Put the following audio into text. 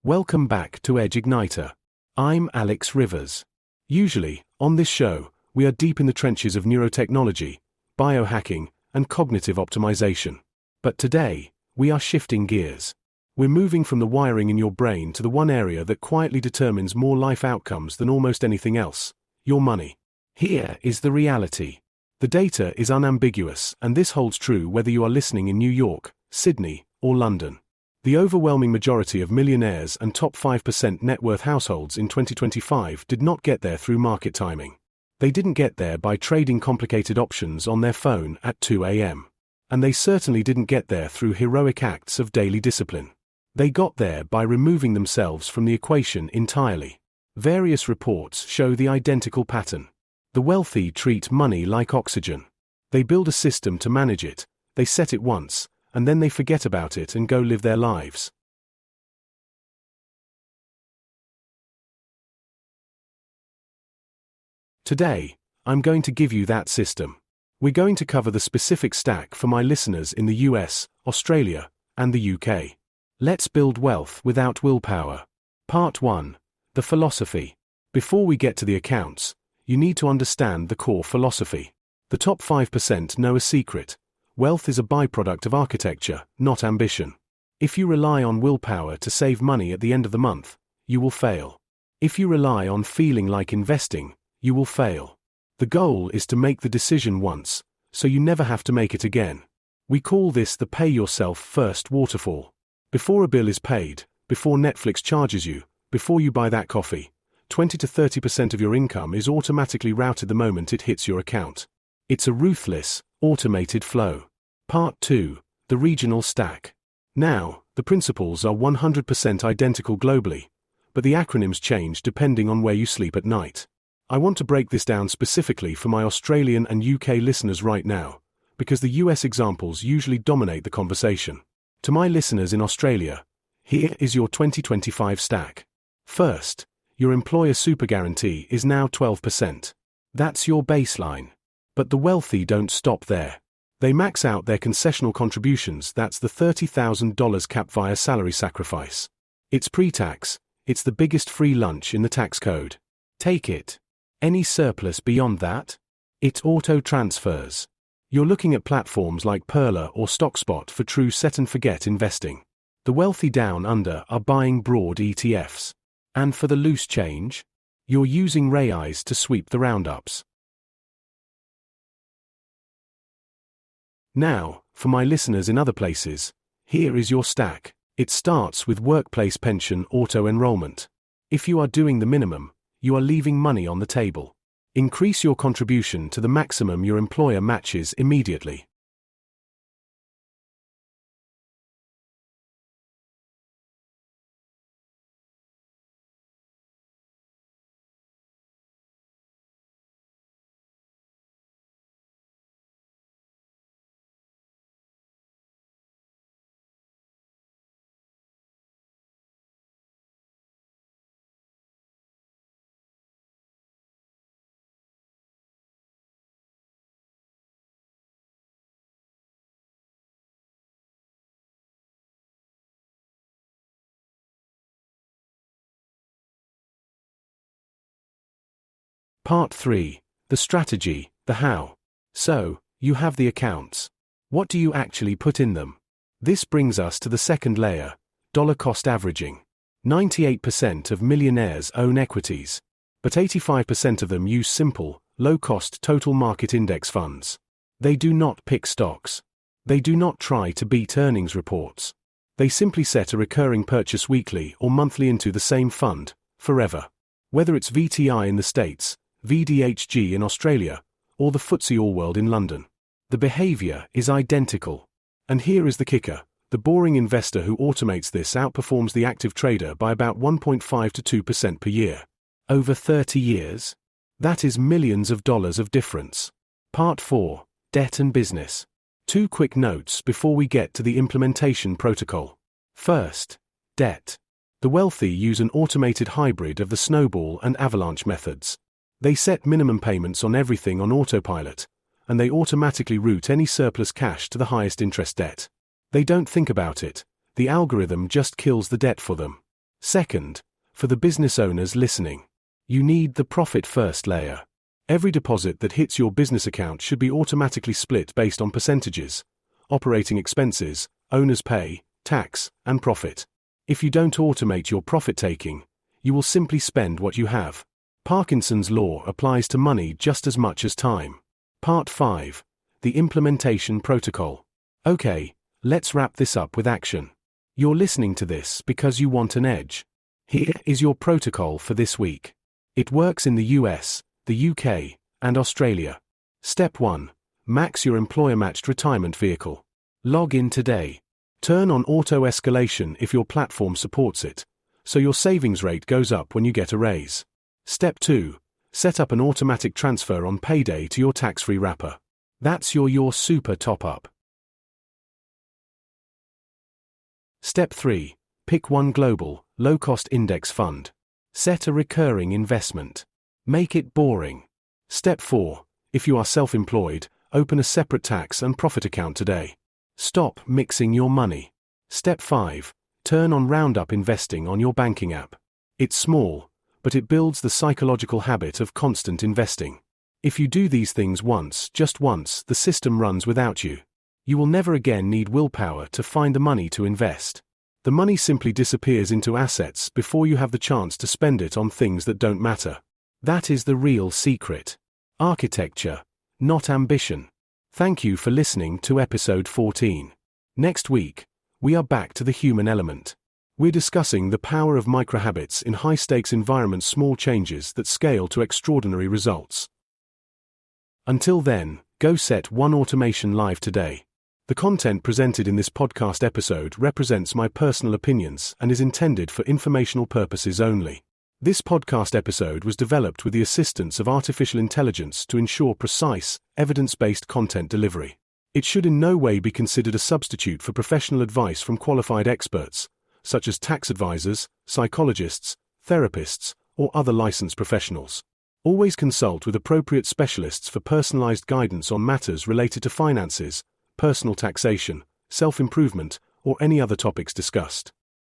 Welcome back to Edge Igniter. I'm Alex Rivers. Usually, on this show, we are deep in the trenches of neurotechnology, biohacking, and cognitive optimization. But today, we are shifting gears. We're moving from the wiring in your brain to the one area that quietly determines more life outcomes than almost anything else: your money. Here is the reality. The data is unambiguous, and this holds true whether you are listening in New York, Sydney, or London. The overwhelming majority of millionaires and top 5% net worth households in 2025 did not get there through market timing. They didn't get there by trading complicated options on their phone at 2 a.m. And they certainly didn't get there through heroic acts of daily discipline. They got there by removing themselves from the equation entirely. Various reports show the identical pattern. The wealthy treat money like oxygen. They build a system to manage it, they set it once, and then they forget about it and go live their lives. Today, I'm going to give you that system. We're going to cover the specific stack for my listeners in the US, Australia, and the UK. Let's build wealth without willpower. Part 1. The philosophy. Before we get to the accounts, you need to understand the core philosophy. The top 5% know a secret. Wealth is a byproduct of architecture, not ambition. If you rely on willpower to save money at the end of the month, you will fail. If you rely on feeling like investing, you will fail. The goal is to make the decision once, so you never have to make it again. We call this the pay yourself first waterfall. Before a bill is paid, before Netflix charges you, before you buy that coffee, 20 to 30% of your income is automatically routed the moment it hits your account. It's a ruthless, automated flow. Part 2. The regional stack. Now, the principles are 100% identical globally, but the acronyms change depending on where you sleep at night. I want to break this down specifically for my Australian and UK listeners right now, because the US examples usually dominate the conversation. To my listeners in Australia, here is your 2025 stack. First, your employer super guarantee is now 12%. That's your baseline. But the wealthy don't stop there. They max out their concessional contributions. That's the $30,000 cap via salary sacrifice. It's pre-tax, it's the biggest free lunch in the tax code. Take it. Any surplus beyond that? It auto-transfers. You're looking at platforms like Perla or StockSpot for true set-and-forget investing. The wealthy down under are buying broad ETFs. And for the loose change, you're using RAIs to sweep the roundups. Now, for my listeners in other places, here is your stack. It starts with workplace pension auto-enrollment. If you are doing the minimum, you are leaving money on the table. Increase your contribution to the maximum your employer matches immediately. Part 3. The strategy, the how. So, you have the accounts. What do you actually put in them? This brings us to the second layer, dollar cost averaging. 98% of millionaires own equities, but 85% of them use simple, low-cost total market index funds. They do not pick stocks. They do not try to beat earnings reports. They simply set a recurring purchase weekly or monthly into the same fund, forever. Whether it's VTI in the States, VDHG in Australia, or the FTSE All-World in London. The behavior is identical. And here is the kicker. The boring investor who automates this outperforms the active trader by about 1.5 to 2% per year. Over 30 years? That is millions of dollars of difference. Part 4. Debt and business. 2 quick notes before we get to the implementation protocol. First, debt. The wealthy use an automated hybrid of the snowball and avalanche methods. They set minimum payments on everything on autopilot, and they automatically route any surplus cash to the highest interest debt. They don't think about it. The algorithm just kills the debt for them. Second, for the business owners listening, you need the profit first layer. Every deposit that hits your business account should be automatically split based on percentages, operating expenses, owner's pay, tax, and profit. If you don't automate your profit taking, you will simply spend what you have. Parkinson's law applies to money just as much as time. Part 5. The Implementation Protocol. Okay, let's wrap this up with action. You're listening to this because you want an edge. Here is your protocol for this week. It works in the US, the UK, and Australia. Step 1. Max your employer-matched retirement vehicle. Log in today. Turn on auto-escalation if your platform supports it, so your savings rate goes up when you get a raise. Step 2. Set up an automatic transfer on payday to your tax-free wrapper. That's your super top-up. Step 3. Pick one global, low-cost index fund. Set a recurring investment. Make it boring. Step 4. If you are self-employed, open a separate tax and profit account today. Stop mixing your money. Step 5. Turn on Roundup investing on your banking app. It's small, but it builds the psychological habit of constant investing. If you do these things once, just once, the system runs without you. You will never again need willpower to find the money to invest. The money simply disappears into assets before you have the chance to spend it on things that don't matter. That is the real secret. Architecture, not ambition. Thank you for listening to episode 14. Next week, we are back to the human element. We're discussing the power of microhabits in high-stakes environments, small changes that scale to extraordinary results. Until then, go set one automation live today. The content presented in this podcast episode represents my personal opinions and is intended for informational purposes only. This podcast episode was developed with the assistance of artificial intelligence to ensure precise, evidence-based content delivery. It should in no way be considered a substitute for professional advice from qualified experts, such as tax advisors, psychologists, therapists, or other licensed professionals. Always consult with appropriate specialists for personalized guidance on matters related to finances, personal taxation, self-improvement, or any other topics discussed.